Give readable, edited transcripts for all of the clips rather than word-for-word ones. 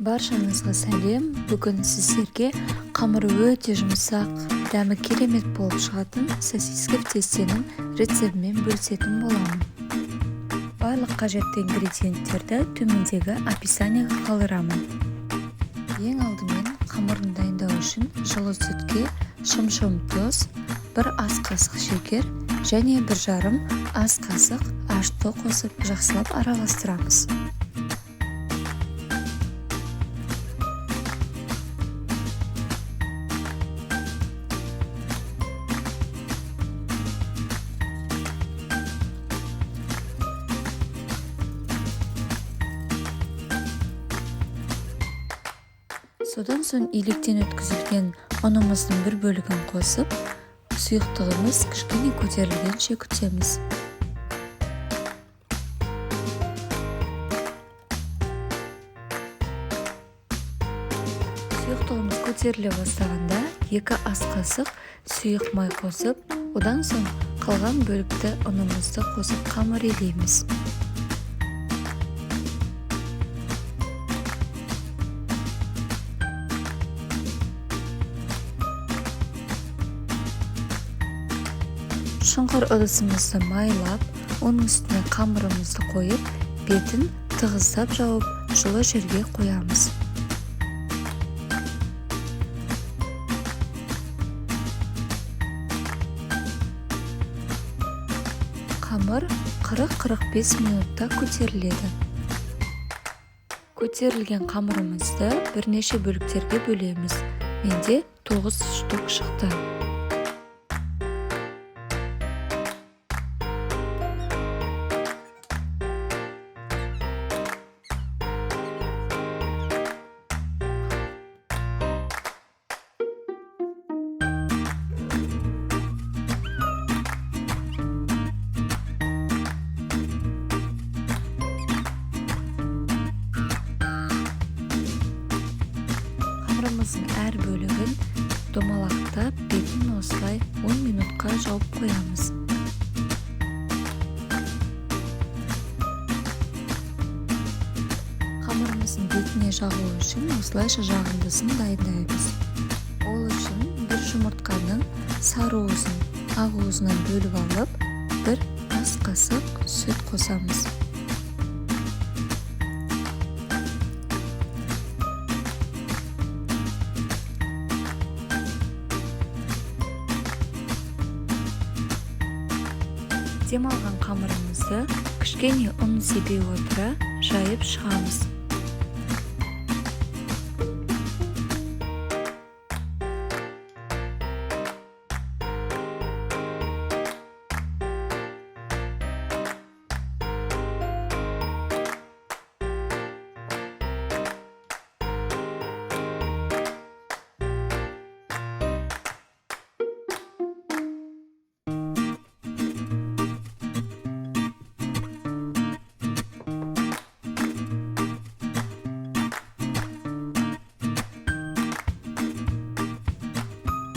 Баршаңызға сәлем. Бүгін сіздерге қамыры өте жұмсақ, дәмі керемет болып шығатын сосиска в тестенің рецептімен бөлісетін боламын. Барлық қажетті ингредиенттерді төмендегі описанияға қалдырамын. Ең алдымен қамырын дайындау үшін жылы сүтке шым-шым тұз, 1 ас қасық шекер және 1,5 ас қасық ашыту қосып жақсылап араластырамыз. Содан соң илектен өткізілген ұнымыздың бір бөлігін қосып, сұйықтығымыз кішкене көтерілгенше күтеміз. Сұйықтығымыз көтеріле бастағанда 2 ас қасық сұйық май қосып, одан соң қалған бөлікті ұнымызды қосып қамыр илейміз. Шұңқыр ыдысымызды майлап, оның үстіне қамырымызды қойып, бетін тығыздап жауып, жылы жерге қоямыз. Қамыр 40-45 минутта көтеріледі. Көтерілген қамырымызды бірнеше бөліктерге бөлеміз. Менде 9 штук шықты. Қамырымыздың әр бөлігін домалақтап, бетін осылай 10 минутқа жауып қоямыз. Қамырымыздың бетіне жағу үшін осылайша жағындысын дайындаймыз. Ол үшін бір жұмыртқаның сары уызын, ақ уызынан бөліп алып, 1 ас қасық сүт қосамыз. Демалған қамырымызды кішкене ұн себе отыра жайып шығамыз.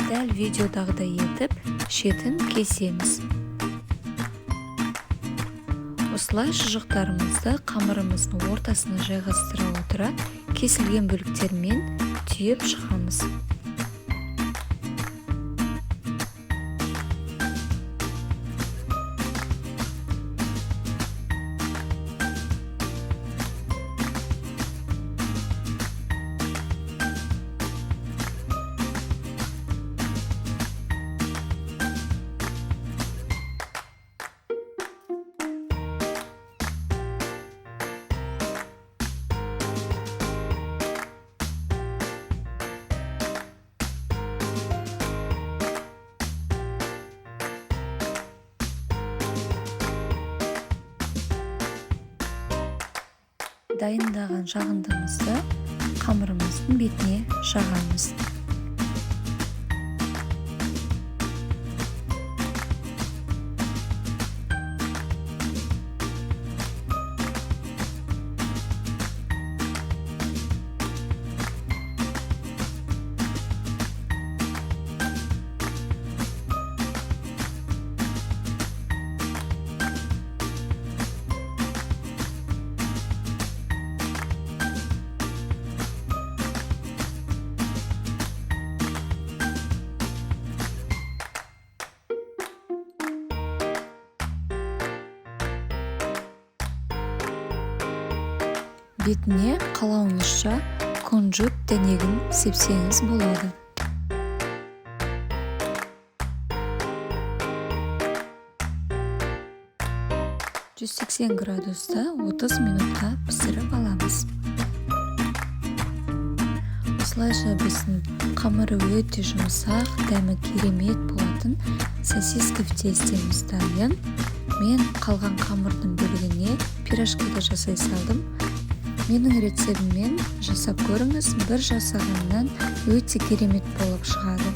Дәл видеодағыдай етіп, шетін кесеміз. Осылай шұжықтарымызды қамырымыздың ортасына жайғастыра отыра, кесілген бөліктермен түйіп шығамыз. Дайындаған жағындымызды қамырымыздың бетіне жағамыз. бетіне қалауыңызша кунжут дәнегін сепсеңіз болады. 180 градуста 30 минутқа пісіріп аламыз. Осылайша біздің қамыры өте жұмсақ, дәмі керемет болатын сосиски в тестеміз дайын. Мен қалған қамырдың бөлігіне пирожки да жасай салдым. Менің рецептіммен жасап көріңіз, бір жасағаннан өте керемет болып шығады.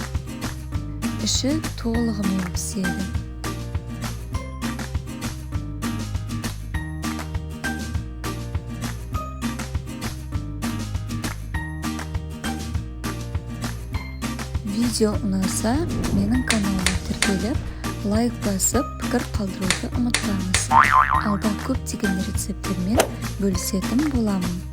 Іші толығымен піседі. Видео ұнаса, менің каналыма тіркеліп, лайк басып, пікір қалдыруды ұмытпаңыз. Алда көптеген рецепттермен бөлісетін боламын.